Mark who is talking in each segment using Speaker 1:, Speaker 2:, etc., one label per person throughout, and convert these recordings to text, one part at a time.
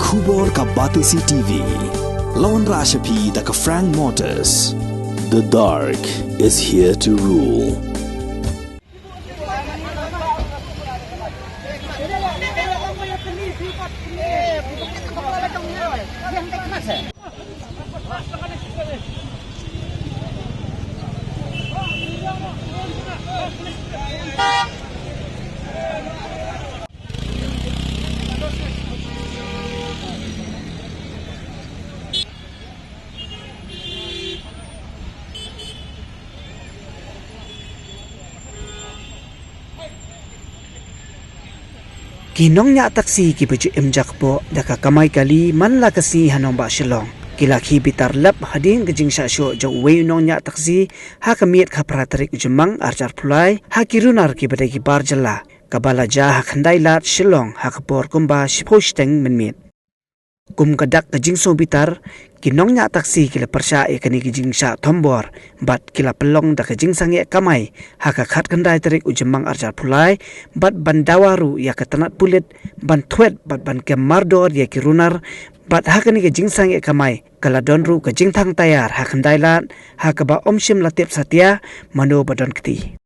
Speaker 1: Khubor ka Batisi TV. Lawan Rashapi da ka Frank Motors. The dark is here to rule.
Speaker 2: Kinongnya taksi ki baju imjak po daka kamay kali man la kasi hanong ba shilong kila ki bitar lap hading gajing sasyo jo wei nongnya taksi ha kamiet ka pratarik jumang arjar pulai ha kirunar ki badai ki barjala kabala ja ha khandai lat shilong ha kapor kumba shiposteng menmit kum kadak gajing so bitar kinongnya taksi kila persya e kani gajing sa tombor bat kila pelong da gajing sange kamai ha ka khat khandai tarik ujumang arjar pulai bat bandawaru ya katanat pulit ban thuet bat ban ke mardor ya kirunar bat ha kani gajing sange kamai kala donru gajing thang tayar ha khandai lat ha ka ba omshim latip satya mano badon kti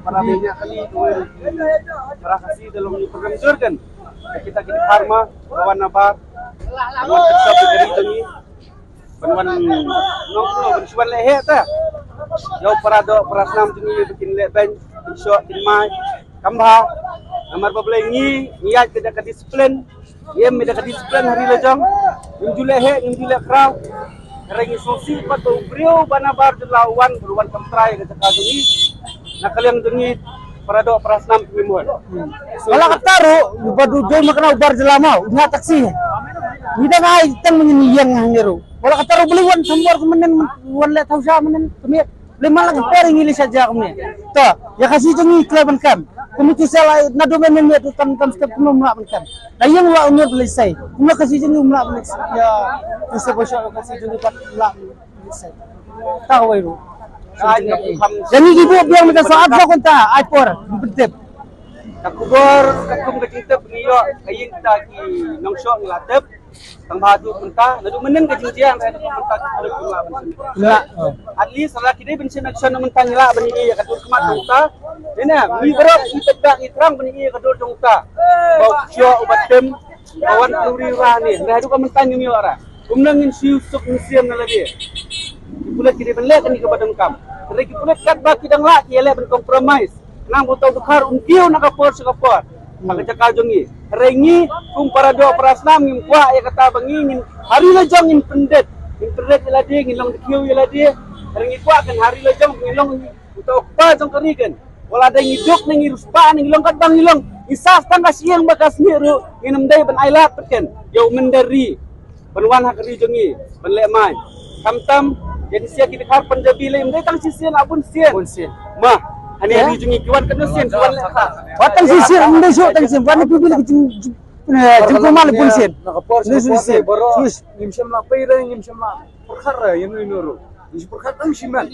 Speaker 3: para banyak kali para kasih dalam program Jurgen kita kini Karma kawan nabar kawan kerja dari ini kawan nongkrong bersuan leher ta jauh para do para senam ini bikin leben insya timai kambah nomor bebelengi niat tidak ke disiplin ia tidak ke disiplin hari lejong injule he injule kraw Karengi sosi pato brio banabar jelawan beruan kentrai ke cekadungi nak kalian dengi parado prasnam pemimuan.
Speaker 4: Wala kataru badu joy makna ubar jelama nya taksi. Nida ngai tang menyeniyang hangiru. Wala kataru beliwan sambor kemenen wan le tausa menen kemiet. Lima lagi pering ili saja kemien. To ya kasih dengi kleban kam. Kumutu sala nado menen ya tam step penuh mulak kan. Lah yang wa umur selesai. Umur kasih dengi mulak ya bisa bosok kasih dengi mulak selesai. Tahu itu. Jadi ibu biang minta saat lo konta aipor bertep.
Speaker 3: Takubor kakum kecintep niyo ayin taki nongsok ngelatep tang batu punta nadu menen kejinjian saya punta kulit bunga
Speaker 4: Enggak.
Speaker 3: At least salah kini bensin action mentang nila bani iya kadur kemat dongta. Ini mi berap ipedak itrang bani iya kadur dongta. Bau sio ubatem kawan peluri rani. Nah itu mentang mi ora. Umnangin siu suk museum nalabi. Ipulat kini benlek ni kepada kam. Dari ipulat kat baki dang lak yele ben compromise. Nang botol tukar untiu nakapor sekapor. Maka cakajongi. Rengi kung para do prasnam ngim kwa ya kata bangingin hari lejong in pendet. In pendet ila dia ngilong dikiu ila dia. Rengi kwa kan hari lejong ngilong utok pa jong kerigen. Wala ada ngiduk nang iruspa nang ngilong kat bang ngilong. Isas tang kasiyang bakas niru nginem day ben ailat petken. Yau menderi. Benwan hakari jongi ben lemai. Tam jadi sia kita har Punjabi le mde tang sisian abun sien. Mah ani hari jungi kiwan kan sien kiwan le kha.
Speaker 4: Watang sisir mde so tang sien wani pibil kecing jengkomal pun sien.
Speaker 3: Nakapor sien. Sus nimsham la peira nimsham la perkara yenu inuru. Is perkara ang siman.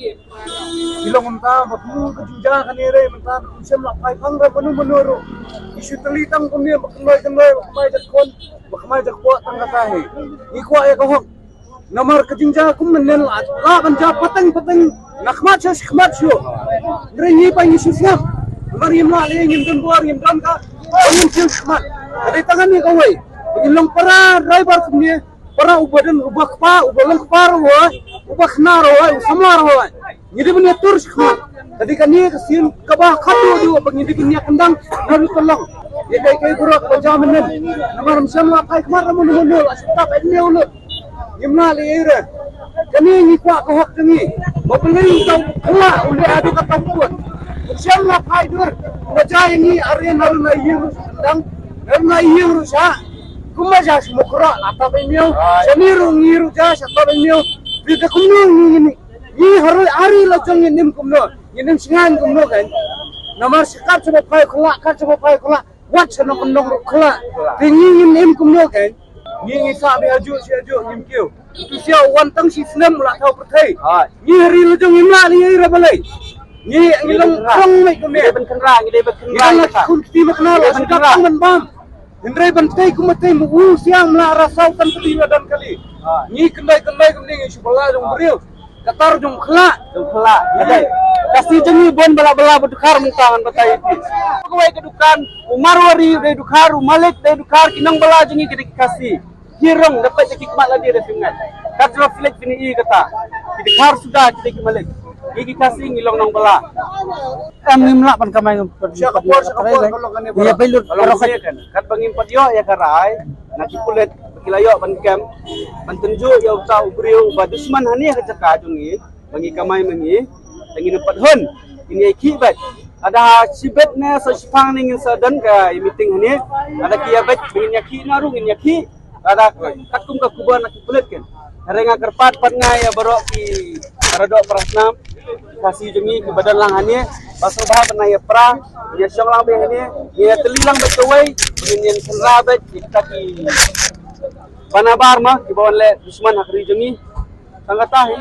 Speaker 3: Ilong unta batu kejunjang kanire menta nimsham la pai pangra banu menuru. Isu telitang kumia bakmai jakon bakmai jakpo tang katahe. Ikwa ya kohok nomor kejingja kum menen la banja pateng nakmat syo ngrenyi pa Yesusnya nomor yim la le yim dan buar yim dan ka yim khmat dari tangan ni kawai ilong para driver kumye para ubadan ubah kpa ubalang kpa ro ubah khna ro sama ro nyidi benya tur khmat tadi kan ni kesin kabah khatu du bang nyidi benya kendang nalu tolong ye kai buruk banja menen nomor msam la pai khmat ramun hulu asita pa ni hulu yimna le ira kani ni kwa ko hok ni mabeli tau kala ule adu kata buat msam la pai dur baja ni are nalu na yiru kendang na yiru sa kuma ja smukra ata pa niu saniru ngiru ja sa pa niu bida kumno ni haru ari la jong nim kumno nim singan kumno kan namar sekat coba pai kala kat coba pai kala wat sono kondong kala tingin nim kumno kan ni sa be aju si aju nim kiu tu sia wan tang si snem la thau perthai ni hari la jong imla ni ra balai ni ngilong kong mai kumne ben kenra ngi ben kenra kun ti makna la sekat man bam Indrai bantai kumatai mu siang la rasau kan kali dan kali. Ni kendai kumni subala jong beriu. Katar jong khla. Adai. Kasih jengi bon bala bedukar muntangan batai itu. Pegawai kedukan Umarwari de dukar Malik de dukar kinang bala jengi gede kasih. Hirong dapat jadi hikmat lagi ada singat. Katra filek bini kata. Dikar sudah jadi Malik. Gigi kasih ngilong nang bala.
Speaker 4: Nimla pan kamay
Speaker 3: Siya kapor kalau kan
Speaker 4: ya pelur
Speaker 3: kalau kan kat bangin padyo ya karai nakipulet kilayo ban kem bantunju ya uta ubriu ba dusman hani ka caka jungi bangi kamay mangi tangin padhon ini ki bat ada sibet na sa sipang ning sa dan ka meeting hani ada kiya bat bingin yaki narung in yaki ada katum ka kuban nakipulet ken renga kerpat pat ngai ya baro ki paradok prasnam kasih jengi ke badan lang hani pasal bah pernah ya pra ya syong lang be hani ya telilang betawai begini senrabet kita ki panabar mah ki bawan le dusman hakri jengi sangat tahi